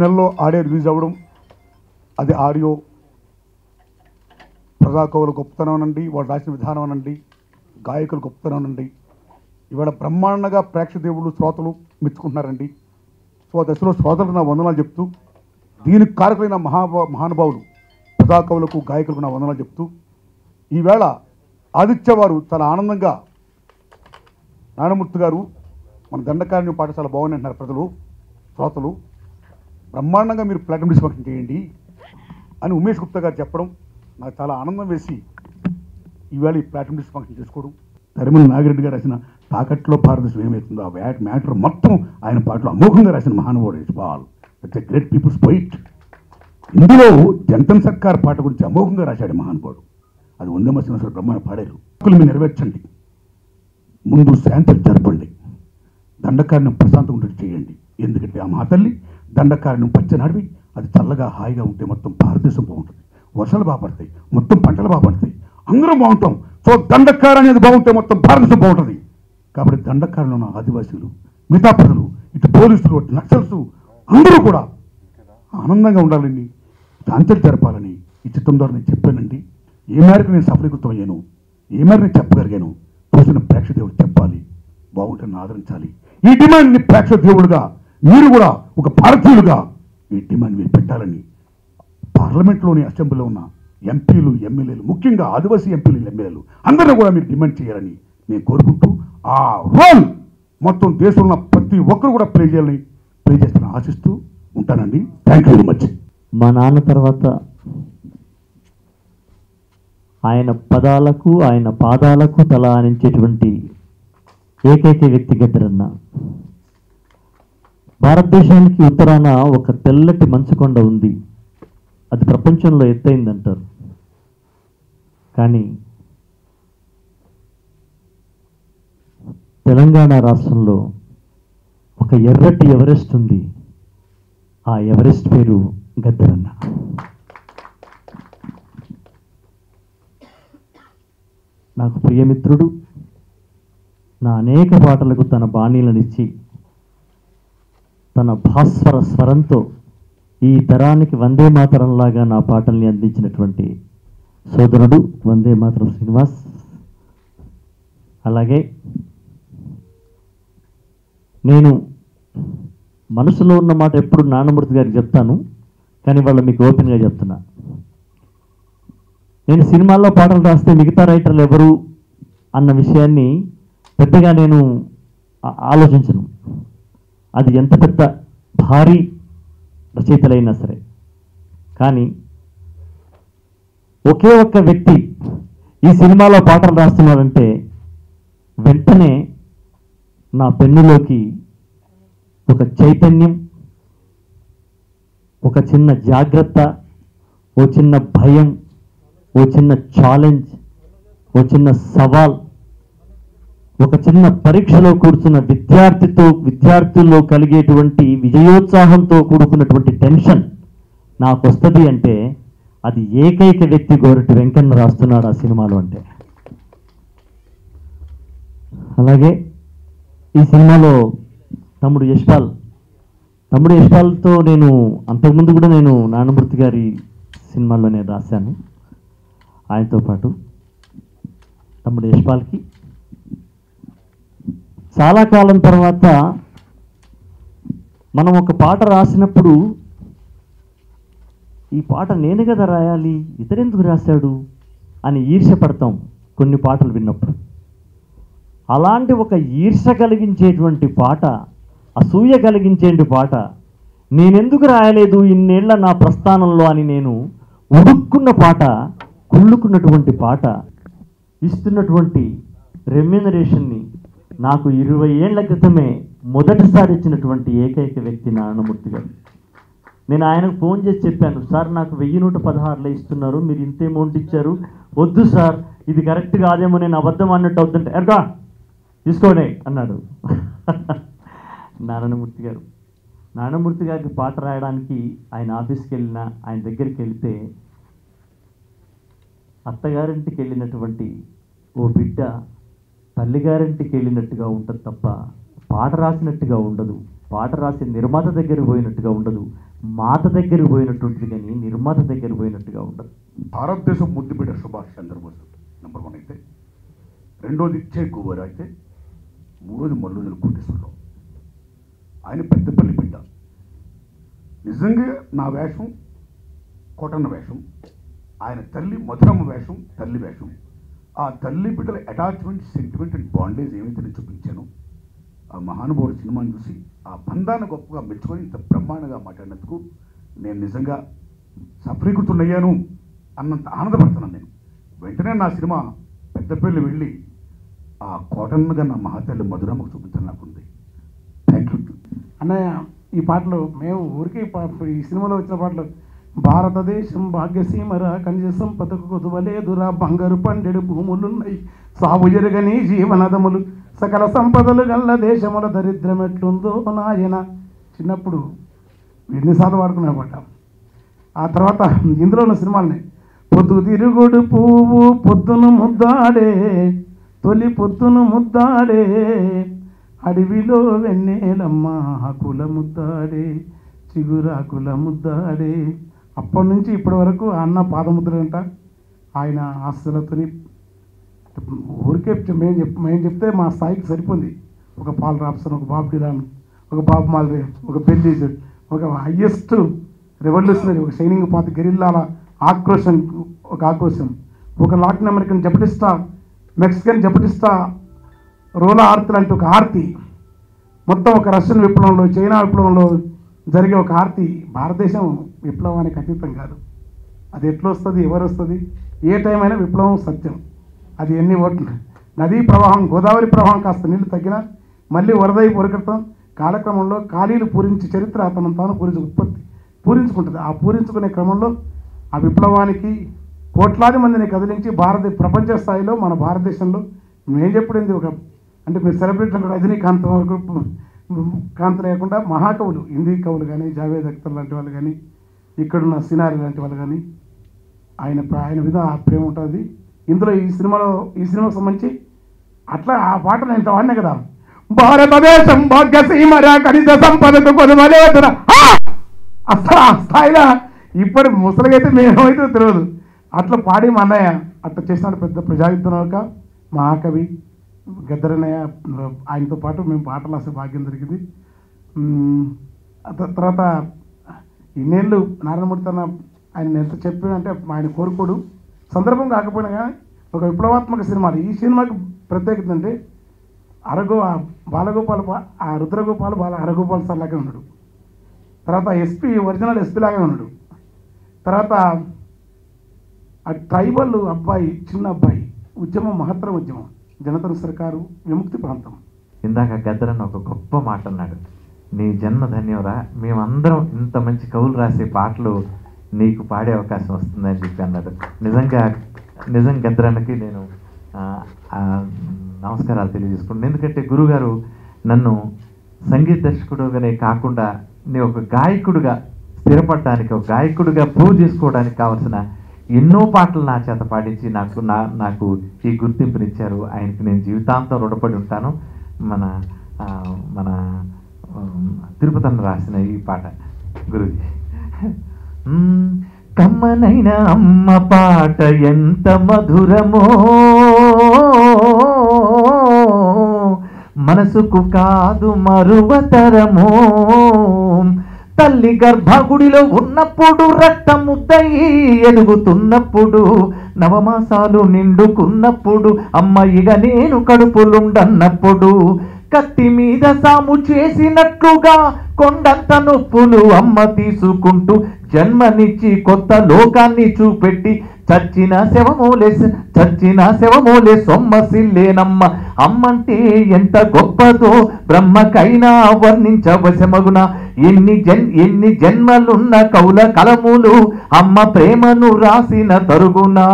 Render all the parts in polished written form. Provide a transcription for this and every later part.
నెలల్లో audio release అవ్వడం, అది ఆడియో ప్రజాకవుల గొప్పతనం అనండి, వాళ్ళు రాసిన విధానం అనండి, గాయకులు గొప్పతనం అనండి, ఇవాళ బ్రహ్మాండంగా ప్రేక్షదేవులు శ్రోతలు మెచ్చుకుంటున్నారండి. సో ఆ దశలో శ్రోతలకు నా వందనాలు చెప్తూ, దీనికి కారకులైన మహానుభావులు ప్రజాకవులకు గాయకులకు నా వందనాలు చెప్తూ, ఈవేళ ఆదిత్య వారు చాలా ఆనందంగా, నారాయణమూర్తి గారు మన దండకారణ్యం పాట చాలా బాగుంది అంటున్నారు ప్రజలు, శ్రోతలు, బ్రహ్మాండంగా మీరు ప్లాటినం డిస్క్ ఫంక్షన్ చేయండి అని ఉమేష్ గుప్తా గారు చెప్పడం నాకు చాలా ఆనందం వేసి ఈవేళ ఈ ప్లాటినం డిస్క్ ఫంక్షన్ చేసుకోవడం. తరిమల నాగిరెడ్డి గారు రాసిన తాకట్లో భారతదేశం ఏమవుతుందో ఆ మ్యాటర్ మొత్తం ఆయన పాటలో అమోఘంగా రాసిన మహానుభావుడు ఇస్బాల్. It's a great peoples poet. ఇందులో జంతన్ సర్కార్ పాట గురించి అమోఘంగా రాశాడు మహానుభావుడు. అది వందేమ శ్రీనివాసరావు బ్రహ్మాండ పాడారు. మీరు నెరవేర్చండి, ముందు శాంతి జరపండి, దండకారణ్యం ప్రశాంతంగా చేయండి. ఎందుకంటే ఆ మహాతల్లి దండకారణ్యం పచ్చనడివి, అది చల్లగా హాయిగా ఉంటే మొత్తం భారతదేశం బాగుంటుంది, వర్షాలు బాగా పడతాయి, మొత్తం పంటలు బాగా పడతాయి, అందరం బాగుంటాం. సో దండకారణ్యం అనేది బాగుంటే మొత్తం భారతదేశం బాగుంటుంది. కాబట్టి దండకారణ్యంలో ఉన్న ఆదివాసీలు, మిగతా ప్రజలు, ఇటు పోలీసులు, ఇటు నక్సల్స్ అందరూ కూడా ఆనందంగా ఉండాలని, శాంతి జరపాలని ఈ చిత్రం ద్వారా నేను చెప్పానండి. ఏ మేరకు నేను సఫలీకృతం అయ్యాను, ఏ మేరకు నేను చెప్పగలిగాను, చూసిన ప్రేక్షదేవుడు చెప్పాలి, బాగుంటుంది, ఆదరించాలి. ఈ డిమాండ్ని ప్రేక్షదేవుడుగా మీరు కూడా ఒక భారతీయులుగా ఈ డిమాండ్ మీరు పెట్టాలని పార్లమెంట్లోని అసెంబ్లీలో ఉన్న ఎంపీలు, ఎమ్మెల్యేలు, ముఖ్యంగా ఆదివాసీ ఎంపీలు, ఎమ్మెల్యేలు అందరూ కూడా మీరు డిమాండ్ చేయాలని నేను కోరుకుంటూ, ఆ రోల్ మొత్తం దేశంలో ప్రతి ఒక్కరు కూడా ప్లే చేస్తానని ఆశిస్తూ ఉంటానండి. Thank you very much. మా నాన్న తర్వాత ఆయన పదాలకు, ఆయన పాదాలకు తల ఆనించేటువంటి ఏకైక వ్యక్తి గద్దరన్న. భారతదేశానికి ఉత్తరాన ఒక తెల్లటి మంచుకొండ ఉంది, అది ప్రపంచంలో ఎత్తైందంటారు. కానీ తెలంగాణ రాష్ట్రంలో ఒక ఎర్రటి ఎవరెస్ట్ ఉంది, ఆ ఎవరెస్ట్ పేరు గద్దరన్న. నాకు ప్రియమిత్రుడు, నా అనేక పాటలకు తన బాణీలనిచ్చి తన భాస్వర స్వరంతో ఈ తరానికి వందే మాతరంలాగా నా పాటల్ని అందించినటువంటి సోదరుడు వందే మాతరం శ్రీనివాస్. అలాగే నేను మనసులో ఉన్న మాట ఎప్పుడు నారాయణమూర్తి గారికి చెప్తాను, కానీ వాళ్ళు మీకు ఓపెన్గా చెప్తున్నా. నేను సినిమాల్లో పాటలు రాస్తే మిగతా రైటర్లు ఎవరు అన్న విషయాన్ని పెద్దగా నేను ఆలోచించను. అది ఎంత పెద్ద భారీ రచయితలైనా సరే. కానీ ఒకే ఒక్క వ్యక్తి ఈ సినిమాలో పాటలు రాస్తున్నాడంటే వెంటనే నా పెన్నులోకి ఒక చైతన్యం, ఒక చిన్న జాగ్రత్త, ఓ చిన్న భయం, ఓ చిన్న ఛాలెంజ్, ఓ చిన్న సవాల్, ఒక చిన్న పరీక్షలో కూర్చున్న విద్యార్థుల్లో కలిగేటువంటి విజయోత్సాహంతో కూడుకున్నటువంటి టెన్షన్ నాకు వస్తుంది అంటే అది ఏకైక వ్యక్తి గోరటి వెంకన్న రాస్తున్నాడు ఆ సినిమాలో అంటే. అలాగే ఈ సినిమాలో తమ్ముడు యశ్పాల్తో నేను అంతకుముందు కూడా నేను నారాయణమూర్తి గారి సినిమాల్లో నేను రాశాను. ఆయనతో పాటు తమ్ముడు యశ్పాల్కి చాలా కాలం తర్వాత మనం ఒక పాట రాసినప్పుడు ఈ పాట నేను కదా రాయాలి, ఇతరెందుకు రాశాడు అని ఈర్ష్యపడతాం కొన్ని పాటలు విన్నప్పుడు. అలాంటి ఒక ఈర్ష్య కలిగించేటువంటి పాట, అసూయ కలిగించేటి పాట నేనెందుకు రాయలేదు ఇన్నేళ్ల నా ప్రస్థానంలో అని నేను ఉడుక్కున్న పాట, కుళ్ళుకున్నటువంటి పాట ఇస్తున్నటువంటి రెమ్యూనరేషన్ని నాకు 20 ఏళ్ల క్రితమే మొదటిసారి ఇచ్చినటువంటి ఏకైక వ్యక్తి నారాయణమూర్తి గారు. నేను ఆయనకు ఫోన్ చేసి చెప్పాను, సార్ నాకు 1116 ఇస్తున్నారు, మీరు ఇంత అమౌంట్ ఇచ్చారు, వద్దు సార్ ఇది కరెక్ట్ కాదేమో, నేను అబద్ధం అన్నట్టు అవుతుంటే ఎర్గా తీసుకోండి అన్నాడు నారాయణమూర్తి గారికి పాట రాయడానికి ఆయన ఆఫీస్కి వెళ్ళినా, ఆయన దగ్గరికి వెళ్తే అత్తగారింటికి వెళ్ళినటువంటి ఓ బిడ్డ తల్లిగారింటికి వెళ్ళినట్టుగా ఉంటుంది తప్ప పాట రాసినట్టుగా ఉండదు, పాట రాసి నిర్మాత దగ్గర పోయినట్టుగా ఉండదు, మాత దగ్గర పోయినటువంటిది కానీ నిర్మాత దగ్గర పోయినట్టుగా ఉండదు. భారతదేశం ముద్దుబిడ్డ సుభాష్ చంద్రబోస్ నెంబర్ 1 అయితే, రెండోది చే గువ్వర్ అయితే, మూడోది మల్లుజుల కోటేశ్వరరావు. ఆయన పెద్దపల్లి బిడ్డ. నిజంగా నా వేషం కోటన్న వేషం, ఆయన తల్లి మధురమ్మ వేషం తల్లి వేషం. ఆ తల్లి బిడ్డల అటాచ్మెంట్, సెంటిమెంట్ అండ్ బాండేజ్ ఏమైతే నేను చూపించాను, ఆ మహానుభావుడు సినిమాని చూసి ఆ బంధాన్ని గొప్పగా మెచ్చుకొని ఇంత బ్రహ్మాండంగా మాట్లాడినందుకు నేను నిజంగా సఫలీకృతున్నయ్యాను అన్నంత ఆనందపడుతున్నాను. నేను వెంటనే నా సినిమా పెద్దపల్లి వెళ్ళి ఆ కోటన్నగా నా మహాతల్లి మధురమ్మకు చూపించాలని నాకుంది. థ్యాంక్ యూ అన్నయ్య. ఈ పాటలు మేము ఊరికే ఈ సినిమాలో వచ్చిన పాటలు, భారతదేశం భాగ్యసీమరా ఖనిజ సంపదకు కొదువలేదురా, బంగారు పండెడు భూములున్నాయి, సాగు జరగని జీవనదములు, సకల సంపదలు గల్ల దేశముల దరిద్రం ఎట్లుందో నాయన. చిన్నప్పుడు ఎన్నిసార్లు వాడుకునే పాట. ఆ తర్వాత ఇందులో ఉన్న సినిమాలని, పొద్దు తిరుగుడు పువ్వు పొద్దును ముద్దాడే, తొలి పొద్దును ముద్దాడే, అడవిలో వెన్నెలమ్మ ఆకుల ముద్దాడే, చిగురాకుల ముద్దాడే. అప్పటి నుంచి ఇప్పటి వరకు అన్న పాదముద్రంట. ఆయన ఆస్తులతోని ఊరికే మేము చెప్తే మా స్థాయికి సరిపోయింది. ఒక పాల్ రాబ్సన్, ఒక బాబ్ డిలాన్, ఒక బాబ్ మాల్వే, ఒక బెల్లీజ్, ఒక హయ్యెస్ట్ రెవల్యూషనరీ, ఒక షైనింగ్ పాత గెరిల్లాల ఆక్రోశం, ఒక లాటిన్ అమెరికన్ జపటిస్టా, మెక్సికన్ జపటిస్టా రోలా ఆర్తి లాంటి ఒక ఆర్తి, మొత్తం ఒక రష్యన్ విప్లవంలో, చైనా విప్లవంలో జరిగే ఒక ఆర్తి. భారతదేశం విప్లవానికి అతీతం కాదు. అది ఎట్లా వస్తుంది, ఎవరు వస్తుంది, ఏ టైం అయినా విప్లవం సత్యం. అది ఎన్ని ఓట్లు, నదీ ప్రవాహం, గోదావరి ప్రవాహం కాస్త నీళ్లు తగ్గినా మళ్ళీ వరదై పొరకటం, కాలక్రమంలో ఖాళీలు పూరించి చరిత్ర తనను తాను పూరించుకుంటుంది. ఆ పూరించుకునే క్రమంలో ఆ విప్లవానికి కోట్లాది మందిని కదిలించి ప్రపంచ స్థాయిలో మన భారతదేశంలో మేము చెప్పుడేంది ఒక అంటే మీరు సెలబ్రిటీ రజనీకాంత్ వరకు కాంత్ లేకుండా మహాకవులు, హిందీ కవులు కానీ, జావేద్ అఖ్తర్ లాంటి వాళ్ళు కానీ, ఇక్కడున్న సినారి లాంటి వాళ్ళు కానీ ఆయన మీద ఆ ప్రేమ ఉంటుంది. ఇందులో ఈ సినిమాకు సంబంధించి అట్లా ఆ పాట నేను ఇంత వాడినా కదా, భారతదేశం భాగ్యసీమరా ఖనిజ సంపదకు కొదువలేదురా. అసలు ఆ స్థాయిలో ఇప్పటి ముసలిగైతే మేమైతే తెలియదు. అట్లా పాడి మా అన్నయ్య అట్లా చేసిన పెద్ద ప్రజాయుద్ధనక మహాకవి గద్దరన్నయ్య, ఆయనతో పాటు మేము పాటలు రాసే భాగ్యం జరిగింది. తర్వాత ఇన్నేళ్ళు నారాయణమూర్తి తన ఆయన ఎంత చెప్పాడంటే ఆయన కోరుకోడు, సందర్భం కాకపోయినా కానీ ఒక విప్లవాత్మక సినిమాలు. ఈ సినిమాకి ప్రత్యేకత అంటే బాలగోపాల్ ఆ రుద్రగోపాల్ హరగోపాల్ సార్ లాగే ఉన్నాడు. తర్వాత ఎస్పీ ఒరిజినల్ ఎస్పీ లాగే ఉన్నాడు. తర్వాత ఆ ట్రైబల్ అబ్బాయి, చిన్న అబ్బాయి, ఉద్యమం మహత్తర ఉద్యమం, జనతన సర్కారు, విముక్తి ప్రాంతం. ఇందాక గద్దరన్న ఒక గొప్ప మాట అన్నాడు, నీ జన్మ ధన్యవరా, మేమందరం ఇంత మంచి కవులు రాసే పాటలు నీకు పాడే అవకాశం వస్తుందని చెప్పి అన్నాడు. నిజం గద్దరన్నకి నేను నమస్కారాలు తెలియజేసుకుంటాను. ఎందుకంటే గురుగారు నన్ను సంగీత దర్శకుడుగానే కాకుండా నేను ఒక గాయకుడిగా స్థిరపడటానికి, ఒక గాయకుడిగా ప్రూవ్ చేసుకోవడానికి కావాల్సిన ఎన్నో పాటలు నా చేత పాడించి నాకు ఈ గుర్తింపునిచ్చారు. ఆయనకి నేను జీవితాంతం రుణపడి ఉంటాను. మన తిరుపతన్న రాసిన ఈ పాట గురుజీ. కమ్మనైన అమ్మ పాట ఎంత మధురమో, మనసుకు కాదు మరువతరమో, తల్లి గర్భగుడిలో ఉన్నప్పుడు రక్తముద్దయి ఎదుగుతున్నప్పుడు, నవమాసాలు నిండుకున్నప్పుడు, అమ్మయిగా నేను కడుపులుండన్నప్పుడు, కత్తి మీద సాము చేసినట్లుగా కొండంత నొప్పులు అమ్మ తీసుకుంటూ జన్మనిచ్చి కొత్త లోకాన్ని చూపెట్టి చచ్చిన శవమూలే సొమ్మసిల్లేనమ్మ. అమ్మంటే ఎంత గొప్పదో బ్రహ్మకైనా వర్ణించవశమగున. ఎన్ని జన్మలున్న కౌల కలములు అమ్మ ప్రేమను రాసిన తరుగునా.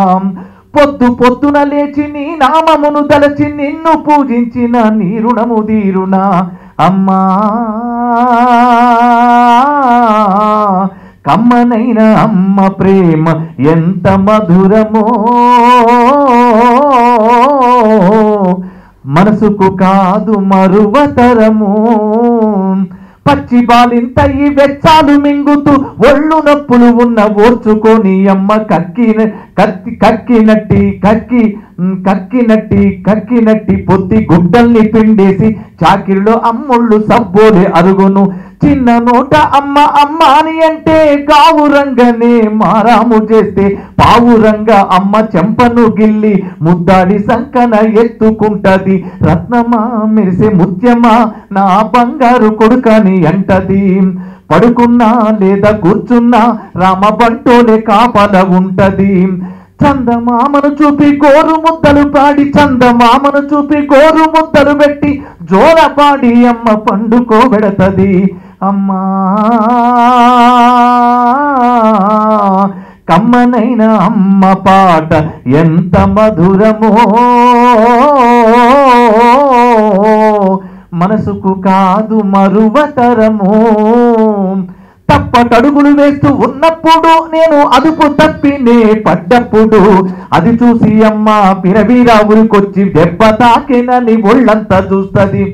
పొద్దున లేచి నీ నామమును తలచి నిన్ను పూజించిన నీ రుణము తీరునా. అమ్మా కమ్మనైన అమ్మ ప్రేమ ఎంత మధురమో, మనసుకు కాదు మరువతరము. పచ్చి బాలింత ఈ వెచ్చాలు మింగుతూ ఒళ్ళు నొప్పులు ఉన్న ఓర్చుకొని అమ్మ కక్కినట్టి పొత్తి గుడ్డల్ని పిండేసి చాకిరిలో అమ్ముళ్ళు సబ్బోలే అరుగును. చిన్న నోట అమ్మ అమ్మ అని అంటే గావురంగనే మారాము చేస్తే పావురంగా అమ్మ చెంపను గిల్లి ముద్దాడి సంకన ఎత్తుకుంటది. రత్నమా మెరిసే ముత్యమా నా బంగారు కొడుకని అంటది. పడుకున్నా లేదా కూర్చున్నా రామ బంటోలే కాపల ఉంటది. చందమామను చూపి గోరు ముద్దలు పాడి చందమామను చూపి గోరు ముద్దలు పెట్టి జోల పాడి అమ్మ పండుకోబెడతది. అమ్మా కమ్మనైన అమ్మ పాట ఎంత మధురమో మనసుకు కాదు మరువతరము. తప్పటడుగులు వేస్తూ ఉన్నప్పుడు నేను అదుపు తప్పినే పడ్డప్పుడు అది చూసి అమ్మ పిరవీరా ఊరికొచ్చి దెబ్బ తాకినని ఒళ్ళంతా చూస్తుంది.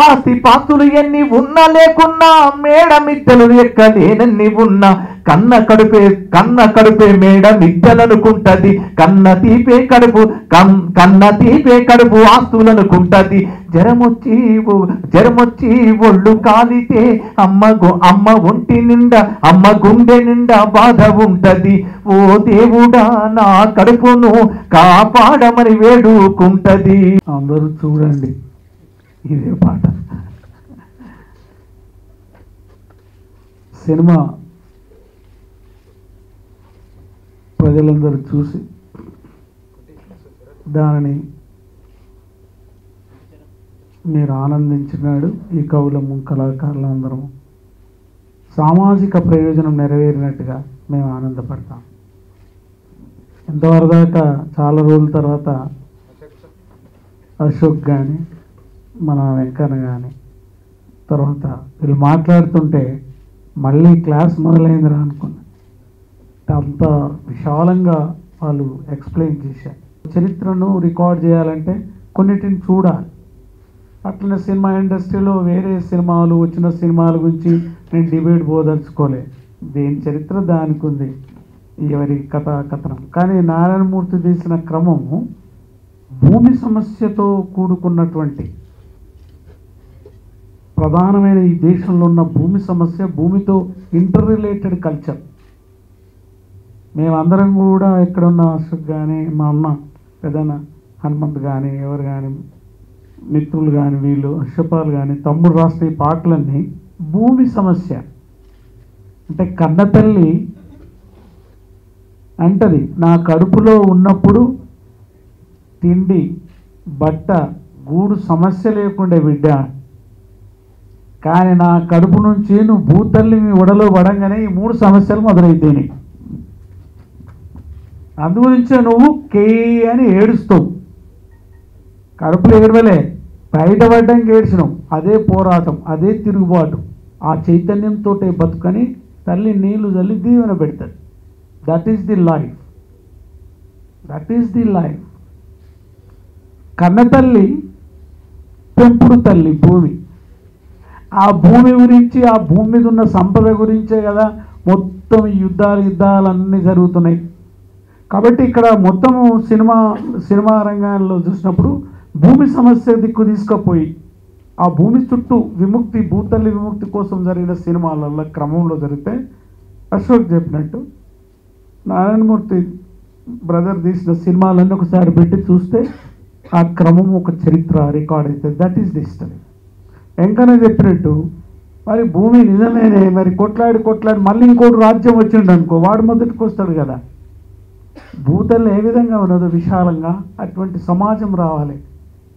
ఆస్తి పాస్తులు ఎన్ని ఉన్నా లేకున్నా మేడ మిద్దెలు ఎక్కలేనన్ని ఉన్నా కన్న కడుపే మేడ మిద్దెలనుకుంటది. కన్న తీపే కడుపు ఆస్తులనుకుంటది. జ్వరమొచ్చి ఒళ్ళు కాలితే అమ్మ ఒంటి నిండా అమ్మ గుండె నిండా బాధ ఉంటది. ఓ దేవుడా నా కడుపును కాపాడమని వేడుకుంటది. అందరూ చూడండి ఇదే పాట. సినిమా ప్రజలందరూ చూసి దానిని మీరు ఆనందించినాడు. ఈ కవులము కళాకారులు అందరము సామాజిక ప్రయోజనం నెరవేరినట్టుగా మేము ఆనందపడతాం. ఇంతవరకు దాకా చాలా రోజుల తర్వాత అశోక్ కానీ మన వెంకన్న కానీ తర్వాత వీళ్ళు మాట్లాడుతుంటే మళ్ళీ క్లాస్ మొదలైందిరా అనుకున్నా. అంత విశాలంగా వాళ్ళు ఎక్స్ప్లెయిన్ చేశారు. చరిత్రను రికార్డ్ చేయాలంటే కొన్నిటిని చూడాలి. అట్లనే సినిమా ఇండస్ట్రీలో వేరే సినిమాలు వచ్చిన సినిమాల గురించి నేను డిబేట్ పోదలుచుకోలే. దేని చరిత్ర దానికి ఉంది, ఎవరి కథనం. కానీ నారాయణమూర్తి తీసిన క్రమము భూమి సమస్యతో కూడుకున్నటువంటి ప్రధానమైన ఈ దేశంలో ఉన్న భూమి సమస్య, భూమితో ఇంటర్ రిలేటెడ్ కల్చర్. మేమందరం కూడా ఎక్కడున్న అశోక్ కానీ మా అమ్మ పెద్దన్న హనుమంత్ కానీ ఎవరు కానీ మిత్రులు కానీ వీళ్ళు అశోపాలు కానీ తమ్ముడు రాష్ట్ర ఈ పాటలన్నీ భూమి సమస్య అంటే కన్నతల్లి అంటది నా కడుపులో ఉన్నప్పుడు తిండి బట్ట గూడు సమస్య లేకుండే బిడ్డ, కానీ నా కడుపు నుంచి నువ్వు భూతల్లి మీ ఒడలో పడంగానే ఈ 3 సమస్యలు మొదలైతేనే. అందుగురించే నువ్వు కే అని ఏడుస్తావు. కడుపులో ఏడవలే, బయటపడ్డానికి ఏడ్చినావు. అదే పోరాటం, అదే తిరుగుబాటు. ఆ చైతన్యంతో బతుకని తల్లి నీళ్లు చల్లి దీవెన పెడతాడు. That is the life, that is the life. కన్నతల్లి పెంపుడు తల్లి భూమి. ఆ భూమి గురించి, ఆ భూమి మీద ఉన్న సంపద గురించే కదా మొత్తం యుద్ధాలన్నీ జరుగుతున్నాయి. కాబట్టి ఇక్కడ మొత్తము సినిమా రంగాల్లో చూసినప్పుడు భూమి సమస్య దిక్కు తీసుకుపోయి ఆ భూమి చుట్టూ విముక్తి, భూతల్లి విముక్తి కోసం జరిగిన సినిమాలలో క్రమంలో జరిగితే అశోక్ చెప్పినట్టు నారాయణమూర్తి బ్రదర్ తీసిన సినిమాలన్నీ ఒకసారి పెట్టి చూస్తే ఆ క్రమం ఒక చరిత్ర రికార్డ్ అవుతుంది. That is the history. Venkanna చెప్పినట్టు మరి భూమి నిజమేనే, మరి కొట్లాడి మళ్ళీ ఇంకోటి రాజ్యం వచ్చిండు అనుకో, వాడు మొదటికి వస్తాడు కదా. భూతల్లి ఏ విధంగా ఉన్నదో విశాలంగా అటువంటి సమాజం రావాలి.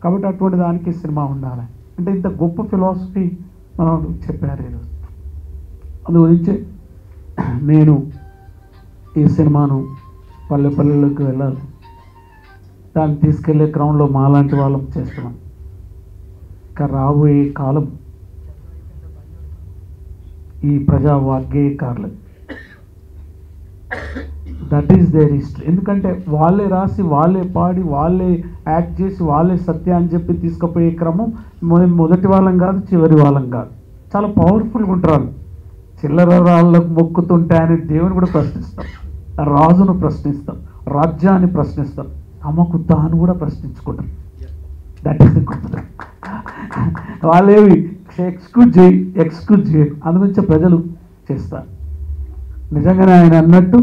కాబట్టి అటువంటి దానికి సినిమా ఉండాలి. అంటే ఇంత గొప్ప ఫిలాసఫీ మనం చెప్పారు ఈరోజు. అందు గురించి నేను ఈ సినిమాను పల్లెల్లోకి వెళ్ళాలి, దాన్ని తీసుకెళ్లే క్రమంలో మాలాంటి వాళ్ళం చేస్తున్నాం. ఇంకా రాబోయే కాలం ఈ ప్రజా వాగ్గేయకారులు, దట్ ఈస్ దేర్ హిస్టరీ. ఎందుకంటే వాళ్ళే రాసి, వాళ్ళే పాడి, వాళ్ళే యాక్ట్ చేసి, వాళ్ళే సత్య అని చెప్పి తీసుకుపోయే క్రమం మొదటి వాళ్ళం కాదు, చివరి వాళ్ళం కాదు. చాలా పవర్ఫుల్గా ఉంటారు. చిల్లర రాళ్ళకు మొక్కుతుంటే ఆయన దేవుని కూడా ప్రశ్నిస్తాం, రాజును ప్రశ్నిస్తాం, రాజ్యాన్ని ప్రశ్నిస్తాం, తమకు తాను కూడా ప్రశ్నించుకుంటారు. దట్ ఈస్ ది గొప్పతనం. వాళ్ళేవి ఎక్స్క్యూజ్ చేయ అందుగురించి ప్రజలు చేస్తారు. నిజంగానే ఆయన అన్నట్టు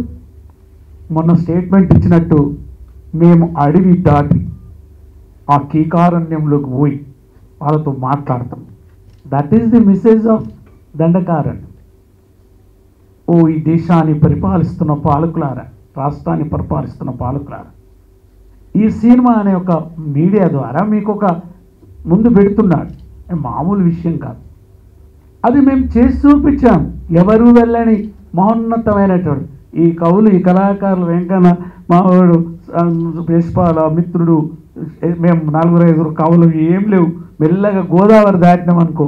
మొన్న స్టేట్మెంట్ ఇచ్చినట్టు మేము అడవి దాటి ఆ కీకారణ్యంలోకి పోయి వాళ్ళతో మాట్లాడతాం. That is the message of Dandakaranyam. ఓ ఈ దేశాన్ని పరిపాలిస్తున్న పాలకులారా, రాష్ట్రాన్ని పరిపాలిస్తున్న పాలకులారా, ఈ సినిమా అనే ఒక మీడియా ద్వారా మీకు ఒక ముందు పెడుతున్నాడు. మామూలు విషయం కాదు, అది మేము చేసి చూపించాం. ఎవరు వెళ్ళని మహోన్నతమైనటువంటి ఈ కవులు, ఈ కళాకారులు, వెంకన్న మావాడు, యశ్పాల మిత్రుడు, మేము 4-5 కవులు ఏం లేవు. మెల్లగా గోదావరి దాటినాం అనుకో,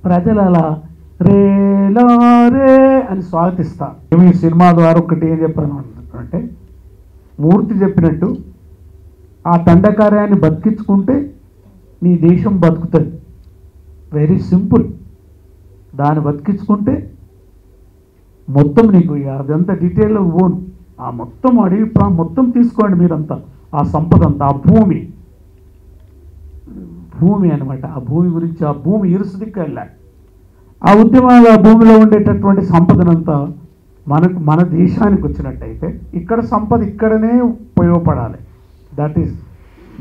ప్రజలు అలా రేలా రే అని స్వాగతిస్తారు. మేము ఈ సినిమా ద్వారా ఒకటి ఏం చెప్పాను అంటే, మూర్తి చెప్పినట్టు ఆ దండకార్యాన్ని బతికించుకుంటే నీ దేశం బతుకుతుంది. Very simple. దాన్ని బతికించుకుంటే మొత్తం నీకు అదంతా డీటెయిల్గా పోను, ఆ మొత్తం అడవి మొత్తం తీసుకోండి మీరంతా, ఆ సంపద అంతా, ఆ భూమి అనమాట. ఆ భూమి గురించి, ఆ భూమి ఇరుసుదిక్కు వెళ్ళాలి. ఆ ఉద్యమాలు, ఆ భూమిలో ఉండేటటువంటి సంపదనంతా మన దేశానికి వచ్చినట్టయితే ఇక్కడ సంపద ఇక్కడనే ఉపయోగపడాలి. దట్ ఈస్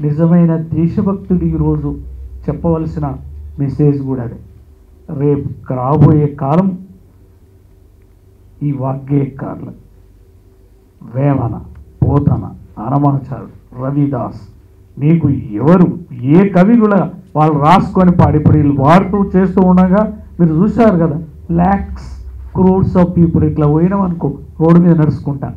నిజమైన దేశభక్తుడు ఈరోజు చెప్పవలసిన మెసేజ్ కూడా అదే. రేపు రాబోయే కాలం ఈ వాగ్గేయకారులు, వేమన, పోతన, హనుమాచార్యుడు, రవిదాస్, మీకు ఎవరు ఏ కవి కూడా వాళ్ళు రాసుకొని పాడి, ఇప్పుడు వీళ్ళు వాడుతూ చేస్తూ ఉండగా మీరు చూశారు కదా, ల్యాక్స్ క్రోర్స్ ఆఫ్ పీపుల్ ఇట్లా పోయినాం అనుకో రోడ్డు మీద నడుచుకుంటా.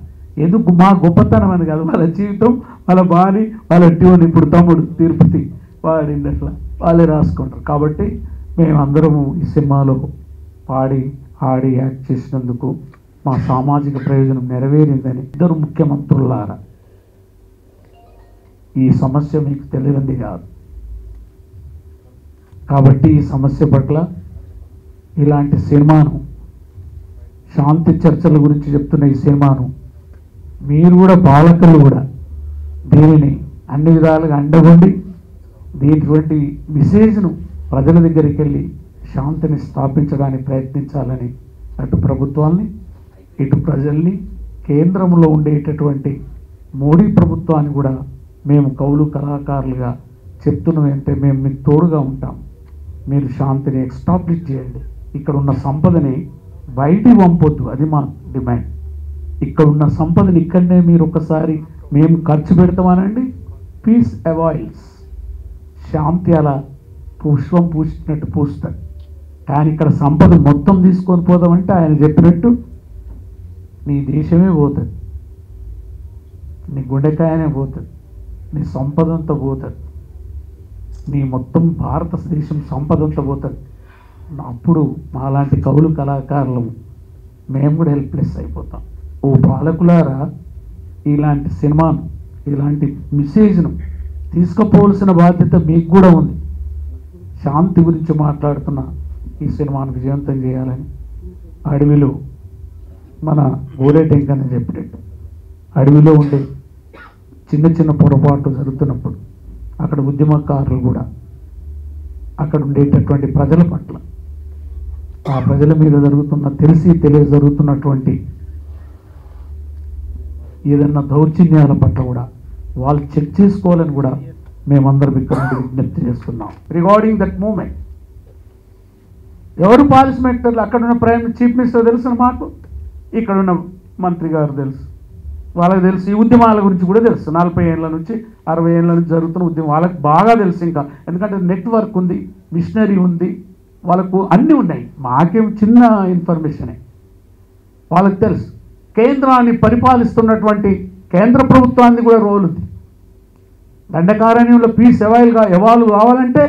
ఎందుకు మా గొప్పతనం అని కాదు, వాళ్ళ జీవితం, వాళ్ళ బాని, వాళ్ళ ట్యూన్. ఇప్పుడు తమ్ముడు తిరుపతి వాడింది, అట్లా వాళ్ళే రాసుకుంటారు. కాబట్టి మేమందరము ఈ సినిమాలో పాడి ఆడి యాక్ట్ చేసినందుకు మా సామాజిక ప్రయోజనం నెరవేరిందని. ఇద్దరు ముఖ్యమంత్రులారా, ఈ సమస్య మీకు తెలియంది కాదు. కాబట్టి ఈ సమస్య పట్ల ఇలాంటి సినిమాను, శాంతి చర్చల గురించి చెప్తున్న ఈ సినిమాను మీరు కూడా, పాలకులు కూడా దీనిని అన్ని విధాలుగా అండగొండి దీనిటువంటి మెసేజ్ను ప్రజల దగ్గరికి వెళ్ళి శాంతిని స్థాపించడానికి ప్రయత్నించాలని అటు ప్రభుత్వాన్ని, ఇటు ప్రజల్ని, కేంద్రంలో ఉండేటటువంటి మోడీ ప్రభుత్వాన్ని కూడా మేము కవులు కళాకారులుగా చెప్తున్నాం. అంటే మేము మీకు తోడుగా ఉంటాం. మీరు శాంతిని ఎస్టాబ్లిష్ చేయండి. ఇక్కడ ఉన్న సంపదని బయటికి పంపొద్దు, అది మా డిమాండ్. ఇక్కడ ఉన్న సంపదని ఇక్కడనే మీరు ఒకసారి మేము ఖర్చు పెడతామనండి. పీస్ అవాయిల్స్, శాంతి అలా పుష్పం పూసినట్టు పూస్తాడు. కానీ ఇక్కడ సంపద మొత్తం తీసుకొని పోదామంటే ఆయన చెప్పినట్టు నీ దేశమే పోతుంది, నీ గుండెకాయనే పోతుంది, నీ సంపద అంతా పోతుంది, నీ మొత్తం భారతదేశం సంపద అంతా పోతుంది. అప్పుడు మాలాంటి కవులు కళాకారులు మేము కూడా హెల్ప్లెస్ అయిపోతాం. ఓ పాలకులారా, ఇలాంటి సినిమాను, ఇలాంటి మెసేజ్ను తీసుకుపోవలసిన బాధ్యత మీకు కూడా ఉంది. శాంతి గురించి మాట్లాడుతున్న ఈ సినిమాను విజయవంతం చేయాలని అడవిలో మన గోరేటెంకని చెప్పినట్టు అడవిలో ఉండే చిన్న చిన్న పొరపాట్లు జరుగుతున్నప్పుడు అక్కడ ఉద్యమకారులు కూడా అక్కడ ఉండేటటువంటి ప్రజల పట్ల, ఆ ప్రజల మీద జరుగుతున్నటువంటి ఏదన్నా దౌర్జన్యాల పట్ల కూడా వాళ్ళు చెక్ చేసుకోవాలని కూడా మేమందరం ఇక్కడ నుండి విజ్ఞప్తి చేస్తున్నాం. రిగార్డింగ్ దట్ మూమెంట్, ఎవరు పాలసీ మేకర్లు, అక్కడ ఉన్న చీఫ్ మినిస్టర్ తెలుసు మాకు, ఇక్కడ ఉన్న మంత్రి గారు తెలుసు, వాళ్ళకి తెలుసు. ఈ ఉద్యమాల గురించి కూడా తెలుసు. 40 ఏళ్ళ నుంచి 60 ఏళ్ళ నుంచి జరుగుతున్న ఉద్యమం వాళ్ళకి బాగా తెలుసు. ఇంకా ఎందుకంటే నెట్వర్క్ ఉంది, మిషనరీ ఉంది, వాళ్ళకు అన్నీ ఉన్నాయి. మాకేం చిన్న ఇన్ఫర్మేషనే, వాళ్ళకి తెలుసు. కేంద్రాన్ని పరిపాలిస్తున్నటువంటి కేంద్ర ప్రభుత్వాన్ని కూడా రోల్ ఉంది. దండకారణ్యంలో పీస్ ఎవాల్వ్ కావాలంటే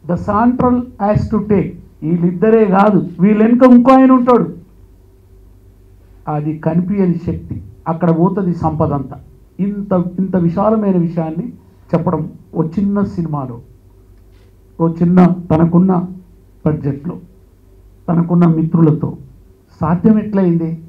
the central has to take. వీళ్ళిద్దరే కాదు, వీళ్ళ వెనుక ఇంకో ఆయన ఉంటాడు. అది కనిపించని శక్తి, అక్కడ పోతుంది సంపద అంతా. ఇంత విశాలమైన విషయాన్ని చెప్పడం ఓ చిన్న సినిమాలో, ఓ చిన్న తనకున్న బడ్జెట్లో తనకున్న మిత్రులతో సాధ్యం ఎట్లయింది?